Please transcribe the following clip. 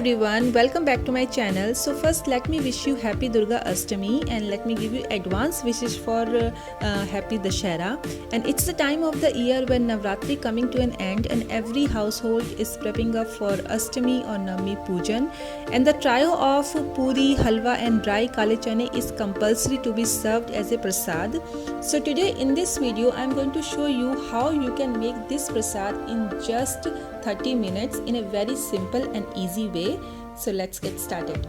everyone, welcome back to my channel. So first let me wish you happy Durga Ashtami and let me give you advance wishes for happy Dashera. And it's the time of the year when Navratri coming to an end and every household is prepping up for Ashtami or Navmi Poojan. And the trio of Poori, Halwa and dry Kale Chane is compulsory to be served as a Prasad. So today in this video I am going to show you how you can make this Prasad in just 30 minutes in a very simple and easy way. So let's get started.